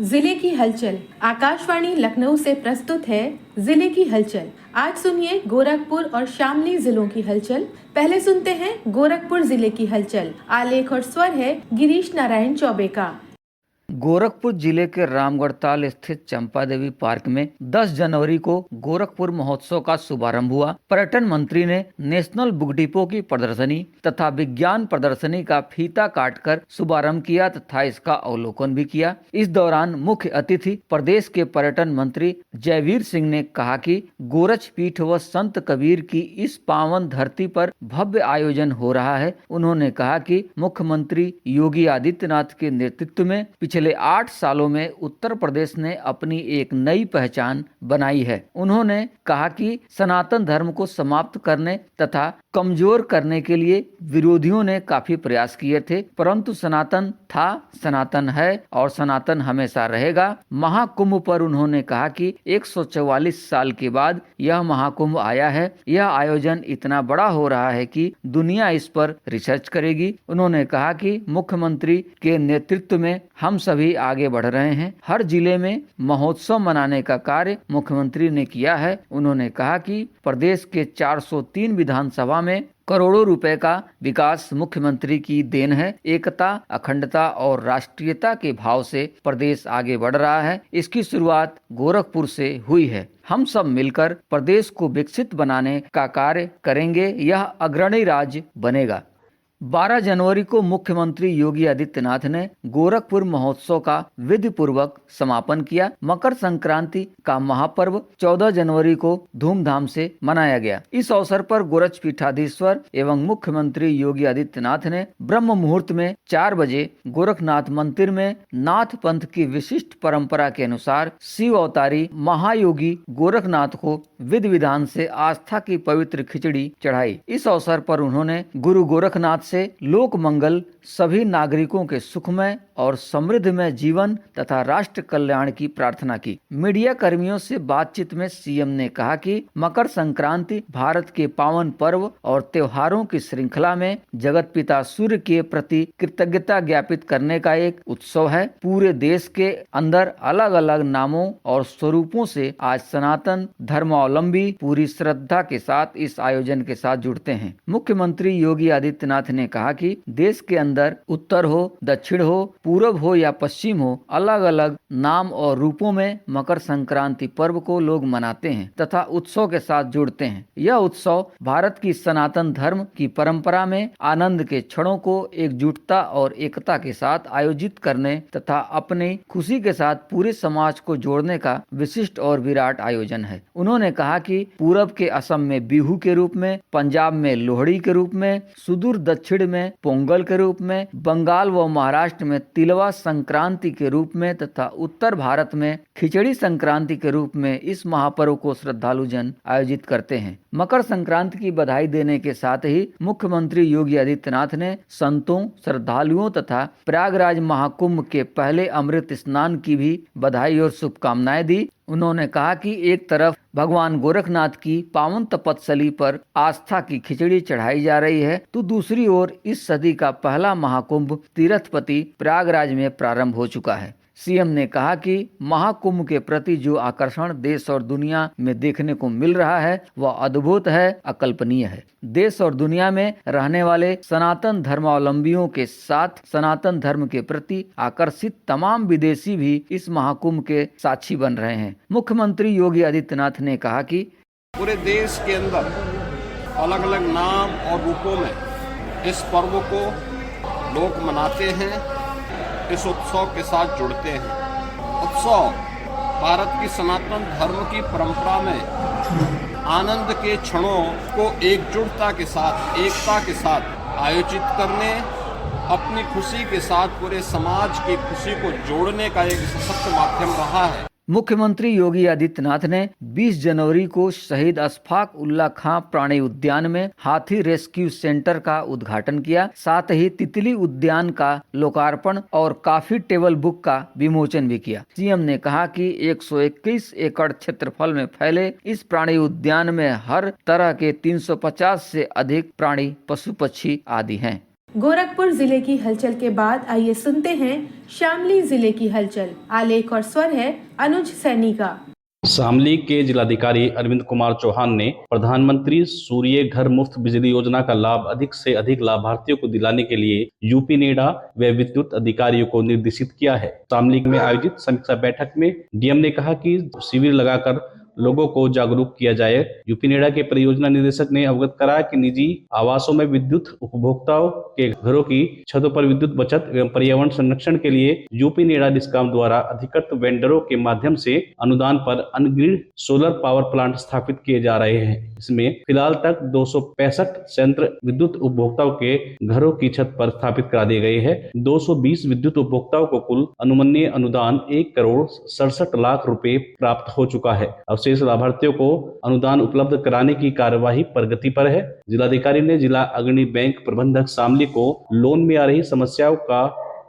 जिले की हलचल। आकाशवाणी लखनऊ से प्रस्तुत है जिले की हलचल। आज सुनिए गोरखपुर और शामली जिलों की हलचल। पहले सुनते हैं गोरखपुर जिले की हलचल। आलेख और स्वर है गिरीश नारायण चौबे का। गोरखपुर जिले के रामगढ़ताल स्थित चंपा देवी पार्क में 10 जनवरी को गोरखपुर महोत्सव का शुभारंभ हुआ। पर्यटन मंत्री ने नेशनल बुक डिपो की प्रदर्शनी तथा विज्ञान प्रदर्शनी का फीता काटकर शुभारंभ किया तथा इसका अवलोकन भी किया। इस दौरान मुख्य अतिथि प्रदेश के पर्यटन मंत्री जयवीर सिंह ने कहा कि गोरच पीठ व संत कबीर की इस पावन धरती पर भव्य आयोजन हो रहा है। उन्होंने कहा कि मुख्यमंत्री योगी आदित्यनाथ के नेतृत्व में पिछले 8 सालों में उत्तर प्रदेश ने अपनी एक नई पहचान बनाई है। उन्होंने कहा कि सनातन धर्म को समाप्त करने तथा कमजोर करने के लिए विरोधियों ने काफी प्रयास किए थे, परंतु सनातन था, सनातन है और सनातन हमेशा रहेगा। महाकुंभ पर उन्होंने कहा कि 144 साल के बाद यह महाकुंभ आया है। यह आयोजन इतना बड़ा हो रहा है कि दुनिया इस पर रिसर्च करेगी। उन्होंने कहा कि मुख्यमंत्री के नेतृत्व में हम सभी आगे बढ़ रहे हैं। हर जिले में महोत्सव मनाने का कार्य मुख्यमंत्री ने किया है। उन्होंने कहा कि प्रदेश के 403 विधानसभा में करोड़ों रुपए का विकास मुख्यमंत्री की देन है। एकता, अखंडता और राष्ट्रीयता के भाव से प्रदेश आगे बढ़ रहा है। इसकी शुरुआत गोरखपुर से हुई है। हम सब मिलकर प्रदेश को विकसित बनाने का कार्य करेंगे। यह अग्रणी राज्य बनेगा। 12 जनवरी को मुख्यमंत्री योगी आदित्यनाथ ने गोरखपुर महोत्सव का विधि पूर्वक समापन किया। मकर संक्रांति का महापर्व 14 जनवरी को धूमधाम से मनाया गया। इस अवसर पर गोरच पीठाधीश्वर एवं मुख्यमंत्री योगी आदित्यनाथ ने ब्रह्म मुहूर्त में 4 बजे गोरखनाथ मंदिर में नाथ पंथ की विशिष्ट परंपरा के अनुसार शिव अवतारी महायोगी गोरखनाथ को विधि विधान से आस्था की पवित्र खिचड़ी चढ़ाई। इस अवसर पर उन्होंने गुरु गोरखनाथ से लोक मंगल, सभी नागरिकों के सुखमय और समृद्धमय जीवन तथा राष्ट्र कल्याण की प्रार्थना की। मीडिया कर्मियों से बातचीत में सीएम ने कहा कि मकर संक्रांति भारत के पावन पर्व और त्योहारों की श्रृंखला में जगत पिता सूर्य के प्रति कृतज्ञता ज्ञापित करने का एक उत्सव है। पूरे देश के अंदर अलग अलग नामों और स्वरूपों से आज सनातन धर्मावलंबी पूरी श्रद्धा के साथ इस आयोजन के साथ जुड़ते हैं। मुख्यमंत्री योगी आदित्यनाथ ने कहा कि देश के अंदर उत्तर हो, दक्षिण हो, पूरब हो या पश्चिम हो, अलग अलग नाम और रूपों में मकर संक्रांति पर्व को लोग मनाते हैं तथा उत्सव के साथ जुड़ते हैं। यह उत्सव भारत की सनातन धर्म की परंपरा में आनंद के क्षणों को एकजुटता और एकता के साथ आयोजित करने तथा अपनी खुशी के साथ पूरे समाज को जोड़ने का विशिष्ट और विराट आयोजन है। उन्होंने कहा कि पूरब के असम में बिहू के रूप में, पंजाब में लोहड़ी के रूप में, सुदूर दक्षिण में पोंगल के रूप में, बंगाल व महाराष्ट्र में तिलवा संक्रांति के रूप में तथा उत्तर भारत में खिचड़ी संक्रांति के रूप में इस महापर्व को श्रद्धालु जन आयोजित करते हैं। मकर संक्रांति की बधाई देने के साथ ही मुख्यमंत्री योगी आदित्यनाथ ने संतों, श्रद्धालुओं तथा प्रयागराज महाकुंभ के पहले अमृत स्नान की भी बधाई और शुभकामनाएं दी। उन्होंने कहा कि एक तरफ भगवान गोरखनाथ की पावन तपस्या पर आस्था की खिचड़ी चढ़ाई जा रही है, तो दूसरी ओर इस सदी का पहला महाकुंभ तीर्थपति प्रयागराज में प्रारंभ हो चुका है। सीएम ने कहा कि महाकुंभ के प्रति जो आकर्षण देश और दुनिया में देखने को मिल रहा है वह अद्भुत है, अकल्पनीय है। देश और दुनिया में रहने वाले सनातन धर्मावलंबियों के साथ सनातन धर्म के प्रति आकर्षित तमाम विदेशी भी इस महाकुंभ के साक्षी बन रहे हैं। मुख्यमंत्री योगी आदित्यनाथ ने कहा कि पूरे देश के अंदर अलग अलग नाम और रूपों में इस पर्व को लोग मनाते हैं, इस उत्सव के साथ जुड़ते हैं। उत्सव भारत की सनातन धर्म की परंपरा में आनंद के क्षणों को एकजुटता के साथ, एकता के साथ आयोजित करने, अपनी खुशी के साथ पूरे समाज की खुशी को जोड़ने का एक सशक्त माध्यम रहा है। मुख्यमंत्री योगी आदित्यनाथ ने 20 जनवरी को शहीद अशफाक उल्ला खां प्राणी उद्यान में हाथी रेस्क्यू सेंटर का उद्घाटन किया। साथ ही तितली उद्यान का लोकार्पण और कॉफी टेबल बुक का विमोचन भी किया। सीएम ने कहा कि 121 एकड़ क्षेत्रफल में फैले इस प्राणी उद्यान में हर तरह के 350 से अधिक प्राणी, पशु पक्षी आदि हैं। गोरखपुर जिले की हलचल के बाद आइए सुनते हैं शामली जिले की हलचल। आलेख और स्वर है अनुज सैनी का। शामली के जिलाधिकारी अरविंद कुमार चौहान ने प्रधानमंत्री सूर्य घर मुफ्त बिजली योजना का लाभ अधिक से अधिक लाभार्थियों को दिलाने के लिए यूपी नेडा व विद्युत अधिकारियों को निर्देशित किया है। शामली में आयोजित समीक्षा बैठक में डीएम ने कहा कि शिविर लगाकर लोगों को जागरूक किया जाए। यूपी नेडा के परियोजना निदेशक ने अवगत कराया कि निजी आवासों में विद्युत उपभोक्ताओं के घरों की छतों पर विद्युत बचत एवं पर्यावरण संरक्षण के लिए यूपी नेडा डिस्कॉम द्वारा अधिकृत वेंडरों के माध्यम से अनुदान पर अनग्रिड सोलर पावर प्लांट स्थापित किए जा रहे हैं। इसमें फिलहाल तक 265 संयंत्र विद्युत उपभोक्ताओं के घरों की छत पर स्थापित करा दिए गए हैं। 220 विद्युत उपभोक्ताओं को कुल अनुमन्य अनुदान 1,67,00,000 रुपए प्राप्त हो चुका है। शेष लाभार्थियों को अनुदान उपलब्ध कराने की कार्यवाही प्रगति पर है। जिलाधिकारी ने जिला अग्रणी बैंक प्रबंधक शामली को लोन में आ रही समस्याओं का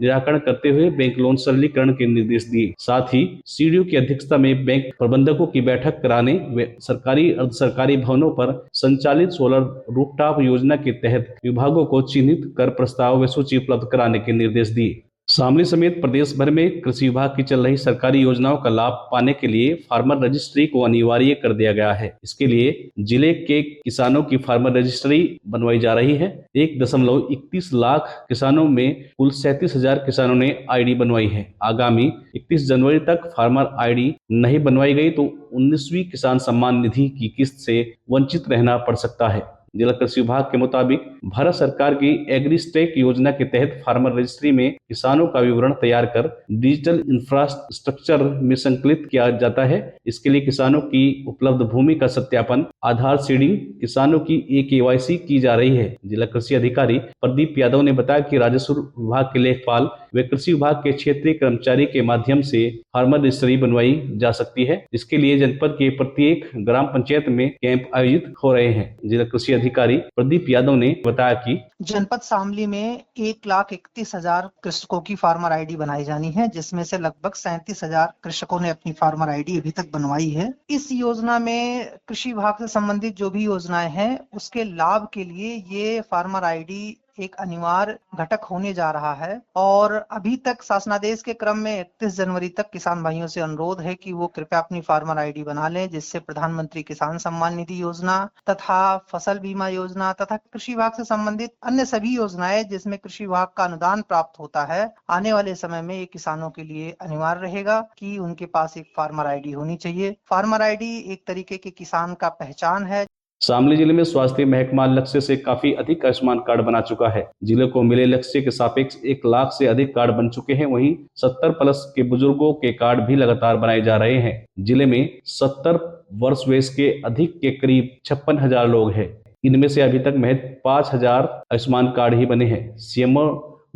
निराकरण करते हुए बैंक लोन सरलीकरण के निर्देश दिए। साथ ही सीडीओ की अध्यक्षता में बैंक प्रबंधकों की बैठक कराने व सरकारी अर्ध सरकारी भवनों पर संचालित सोलर रूफटॉप योजना के तहत विभागों को चिन्हित कर प्रस्ताव व सूची उपलब्ध कराने के निर्देश दिए। शामली समेत प्रदेश भर में कृषि विभाग की चल रही सरकारी योजनाओं का लाभ पाने के लिए फार्मर रजिस्ट्री को अनिवार्य कर दिया गया है। इसके लिए जिले के किसानों की फार्मर रजिस्ट्री बनवाई जा रही है। 1.31 लाख किसानों में कुल 37,000 किसानों ने आईडी बनवाई है। आगामी 31 जनवरी तक फार्मर आईडी नहीं बनवाई गई तो 19वीं किसान सम्मान निधि की किस्त से वंचित रहना पड़ सकता है। जिला कृषि विभाग के मुताबिक भारत सरकार की एग्रीस्टेक योजना के तहत फार्मर रजिस्ट्री में किसानों का विवरण तैयार कर डिजिटल इंफ्रास्ट्रक्चर में संकलित किया जाता है। इसके लिए किसानों की उपलब्ध भूमि का सत्यापन, आधार सीडिंग, किसानों की KYC की जा रही है। जिला कृषि अधिकारी प्रदीप यादव ने बताया कि राजस्व विभाग के लेखपाल व कृषि विभाग के क्षेत्रीय कर्मचारी के माध्यम से फार्मर रजिस्ट्री बनवाई जा सकती है। इसके लिए जनपद के प्रत्येक ग्राम पंचायत में कैंप आयोजित हो रहे हैं। जिला कृषि अधिकारी प्रदीप यादव ने बताया कि जनपद शामली में 1,31,000 कृषकों की फार्मर आईडी बनाई जानी है, जिसमें से लगभग 37,000 कृषकों ने अपनी फार्मर आईडी अभी तक बनवाई है। इस योजना में कृषि विभाग से संबंधित जो भी योजनाएं हैं उसके लाभ के लिए ये फार्मर आईडी एक अनिवार्य घटक होने जा रहा है। और अभी तक शासनादेश के क्रम में 31 जनवरी तक किसान भाइयों से अनुरोध है कि वो कृपया अपनी फार्मर आईडी बना लें, जिससे प्रधानमंत्री किसान सम्मान निधि योजना तथा फसल बीमा योजना तथा कृषि विभाग से संबंधित अन्य सभी योजनाएं जिसमें कृषि विभाग का अनुदान प्राप्त होता है, आने वाले समय में ये किसानों के लिए अनिवार्य रहेगा कि उनके पास एक फार्मर आईडी होनी चाहिए। फार्मर आईडी एक तरीके के किसान का पहचान है। शामली जिले में स्वास्थ्य महकमा लक्ष्य से काफी अधिक आयुष्मान कार्ड बना चुका है। जिले को मिले लक्ष्य के सापेक्ष 1 लाख से अधिक कार्ड बन चुके हैं। वहीं 70+ के बुजुर्गों के कार्ड भी लगातार बनाए जा रहे हैं। जिले में 70 वर्ष वयस के अधिक के करीब 56,000 लोग हैं। इनमें से अभी तक महज 5,000 आयुष्मान कार्ड ही बने हैं। सीएमओ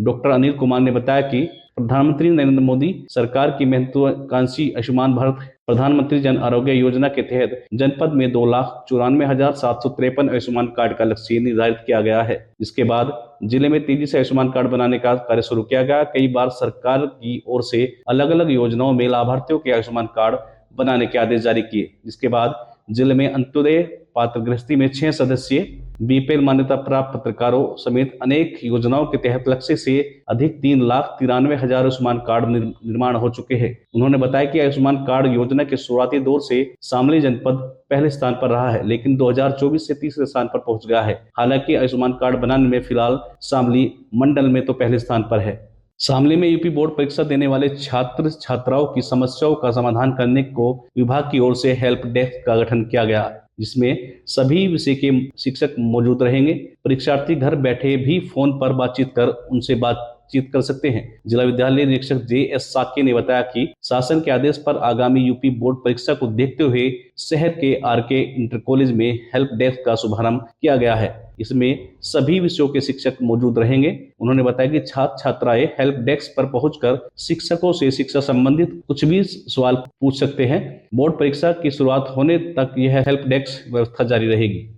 डॉक्टर अनिल कुमार ने बताया कि प्रधानमंत्री नरेंद्र मोदी सरकार की महत्वाकांक्षी आयुष्मान भारत प्रधानमंत्री जन आरोग्य योजना के तहत जनपद में 2,94,753 आयुष्मान कार्ड का लक्ष्य निर्धारित किया गया है। इसके बाद जिले में तेजी से आयुष्मान कार्ड बनाने का कार्य शुरू किया गया। कई बार सरकार की ओर से अलग अलग योजनाओं में लाभार्थियों के आयुष्मान कार्ड बनाने के आदेश जारी किए, जिसके बाद जिले में अंत्योदय पात्र गृहस्थी में 6 सदस्यीय बीपीएल मान्यता प्राप्त पत्रकारों समेत अनेक योजनाओं के तहत लक्ष्य से अधिक 3,93,000 आयुष्मान कार्ड निर्माण हो चुके हैं। उन्होंने बताया कि आयुष्मान कार्ड योजना के शुरुआती दौर से शामली जनपद पहले स्थान पर रहा है, लेकिन 2024 से तीसरे स्थान पर पहुंच गया है। हालांकि आयुष्मान कार्ड बनाने में फिलहाल शामली मंडल में तो पहले स्थान पर है। शामली में यूपी बोर्ड परीक्षा देने वाले छात्र छात्राओं की समस्याओं का समाधान करने को विभाग की ओर से हेल्प डेस्क का गठन किया गया, जिसमें सभी विषय के शिक्षक मौजूद रहेंगे। परीक्षार्थी घर बैठे भी फोन पर बातचीत कर उनसे बातचीत कर सकते हैं। जिला विद्यालय निरीक्षक JS साके ने बताया कि शासन के आदेश पर आगामी यूपी बोर्ड परीक्षा को देखते हुए शहर के RK इंटर कॉलेज में हेल्प डेस्क का शुभारंभ किया गया है। इसमें सभी विषयों के शिक्षक मौजूद रहेंगे। उन्होंने बताया कि छात्र छात्राएं हेल्प डेस्क पर पहुंचकर शिक्षकों से शिक्षा संबंधित कुछ भी सवाल पूछ सकते हैं। बोर्ड परीक्षा की शुरुआत होने तक यह हेल्प डेस्क व्यवस्था जारी रहेगी।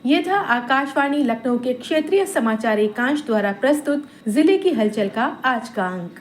ये था आकाशवाणी लखनऊ के क्षेत्रीय समाचार एकांश द्वारा प्रस्तुत जिले की हलचल का आज का अंक।